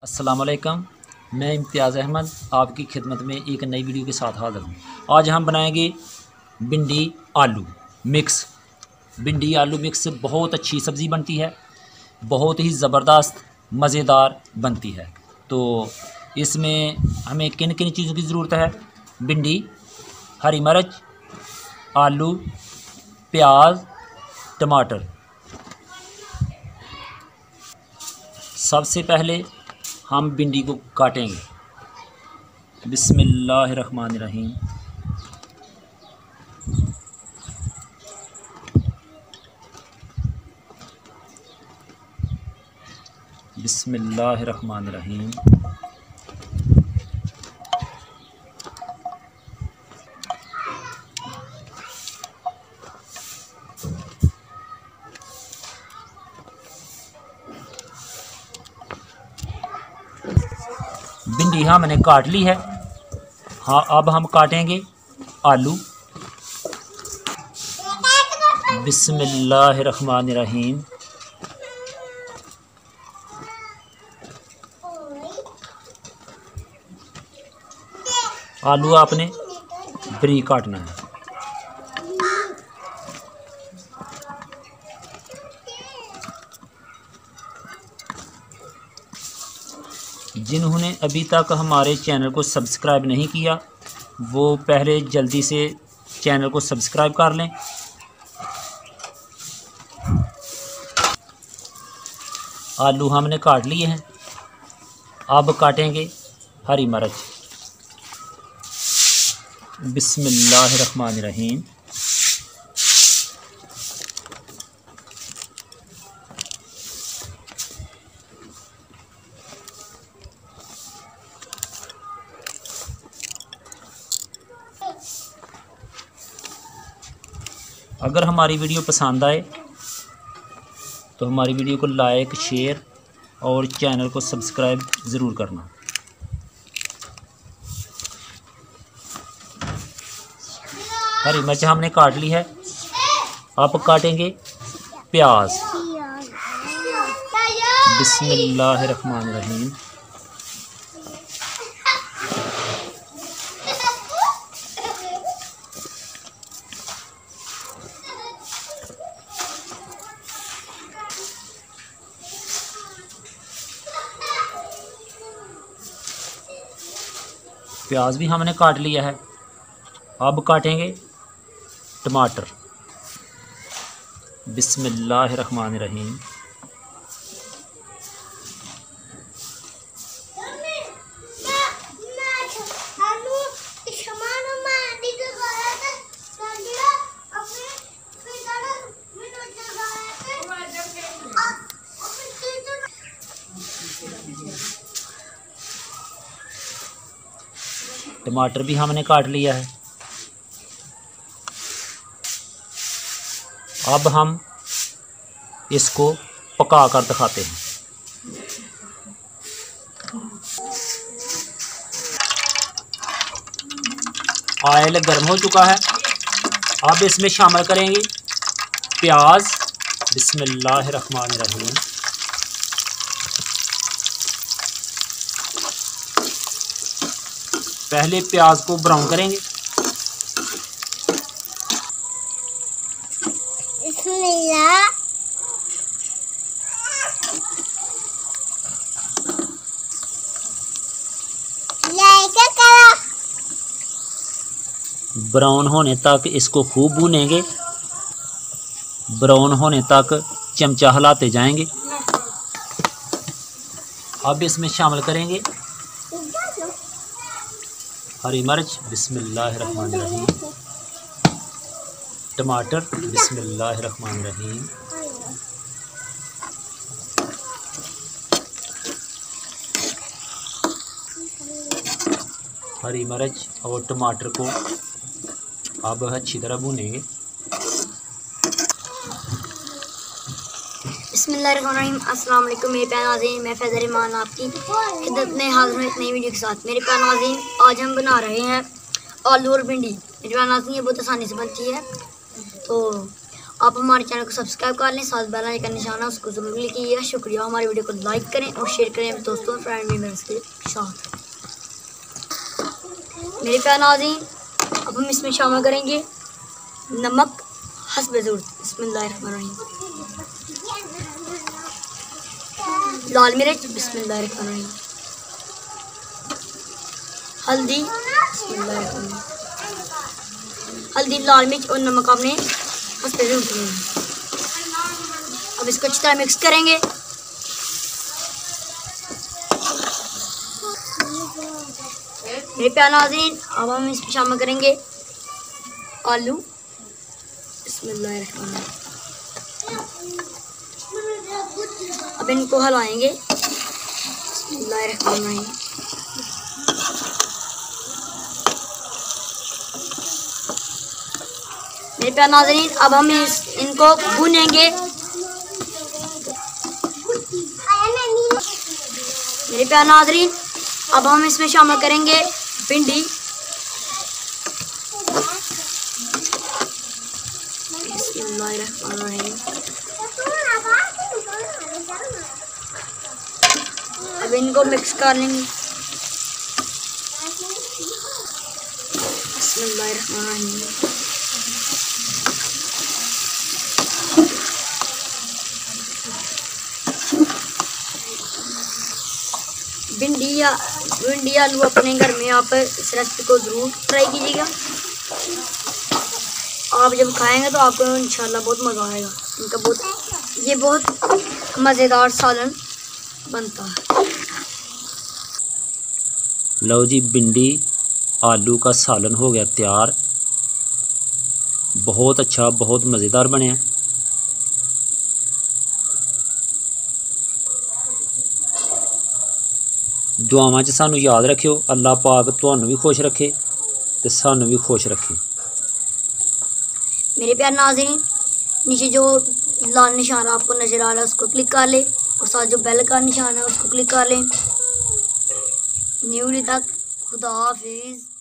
अस्सलाम वालेकुम। मैं इम्तियाज़ अहमद आपकी खिदमत में एक नई वीडियो के साथ हाज़िर हूँ। आज हम बनाएंगे भिंडी आलू मिक्स। भिंडी आलू मिक्स बहुत अच्छी सब्ज़ी बनती है, बहुत ही ज़बरदस्त मज़ेदार बनती है। तो इसमें हमें किन किन चीज़ों की ज़रूरत है? भिंडी, हरी मिर्च, आलू, प्याज, टमाटर। सबसे पहले हम भिंडी को काटेंगे। बिस्मिल्लाहिर्रहमानिर्रहीम। बिस्मिल्लाहिर्रहमानिर्रहीम। भिंडी हमने काट ली है। हाँ, अब हम काटेंगे आलू। बिस्मिल्लाहिर्रहमानिर्रहीम। आलू आपने बारीक काटना है। जिन्होंने अभी तक हमारे चैनल को सब्सक्राइब नहीं किया वो पहले जल्दी से चैनल को सब्सक्राइब कर लें। आलू हमने काट लिए हैं। अब काटेंगे हरी मिर्च। बिस्मिल्लाहिर्रहमानिर्रहीम। अगर हमारी वीडियो पसंद आए तो हमारी वीडियो को लाइक, शेयर और चैनल को सब्सक्राइब ज़रूर करना। हरी मिर्च हमने काट ली है। अब काटेंगे प्याज। बिस्मिल्लाहिर्रहमानिर्रहीम। प्याज भी हमने काट लिया है। अब काटेंगे टमाटर। बिस्मिल्लाहिर्रहमानिर्रहीम। टमाटर भी हमने काट लिया है। अब हम इसको पका कर दिखाते हैं। ऑयल गर्म हो चुका है। अब इसमें शामिल करेंगे प्याज। बिस्मिल्लाहिर्रहमानिर्रहीम। पहले प्याज को ब्राउन करेंगे। ब्राउन होने तक इसको खूब भूनेंगे। ब्राउन होने तक चमचा हिलाते जाएंगे। अब इसमें शामिल करेंगे हरी मिर्च। बिस्मिल्लाहिर्रहमानिर्रहीम। टमाटर। बिस्मिल्लाहिर्रहमानिर्रहीम। हरी मिर्च और टमाटर को अब अच्छी तरह भूनेंगे। बिस्मिल्लाहिर्रहमानिर्रहीम। अस्सलाम वालेकुम मेरे प्यारे नाज़रीन, मैं फैज़ल ईमान आपकी खिदमत में हाज़िर हूँ एक नई वीडियो के साथ। मेरे प्यारे नाज़रीन, आज हम बना रहे हैं आलू और भिंडी। मेरे प्यारे नाज़रीन, ये बहुत आसानी से बनती है। तो आप हमारे चैनल को सब्सक्राइब कर लें, साथ बेल आइकन का निशान है उसको ज़रूर क्लिक कीजिएगा। शुक्रिया। हमारी वीडियो को लाइक करें और शेयर करें अपने दोस्तों फ्रेंड मेम्बर्स के साथ। मेरे प्यारे नाज़रीन, अब हम इसमें शामिल करेंगे नमक हस्बे ज़रूरत, बिस्मिल्लाहिर्रहमानिर्रहीम, लाल मिर्च, बिस्मिल्लाहिर्रहमानिर्रहीम, हल्दी, बिस्मिल्लाहिर्रहमानिर्रहीम, हल्दी, लाल मिर्च और नमक आपने हस्बे ज़रूरत लेना। अब इसको अच्छी तरह मिक्स करेंगे। मेरे प्यारे नाज़रीन, अब हम इसमें शामिल करेंगे आलू, बिस्मिल्लाहिर्रहमानिर्रहीम। अब इनको हलाएंगे, बिस्मिल्लाहिर्रहमानिर्रहीम। मेरे प्यारे नाज़रीन, अब हम इनको भूनेंगे। मेरे प्यारे नाज़रीन, अब हम इसमें शामिल करेंगे भिंडी, बिस्मिल्लाहिर्रहमानिर्रहीम। अब इनको मिक्स कर लेंगे, बिस्मिल्लाहिर्रहमानिर्रहीम। भिंडी आलू अपने घर में आप इस रेसिपी को ज़रूर ट्राई कीजिएगा। आप जब खाएंगे तो आपको इंशाल्लाह बहुत मज़ा आएगा। ये बहुत मज़ेदार सालन बनता है। लो जी, भिंडी आलू का सालन हो गया तैयार। बहुत अच्छा, बहुत मज़ेदार बने। दुआवां च सानू याद रखियो। अल्लाह पाक तुहानू भी खुश रखे ते सानू भी खुश रखे। मेरे प्यारे नाज़रीन, नीचे जो लाल निशान आपको नज़र आ रहा है उसको क्लिक कर ले और साथ जो बेल का निशान है उसको क्लिक कर लें। न्यू वीडियो तक खुदा हाफिज़।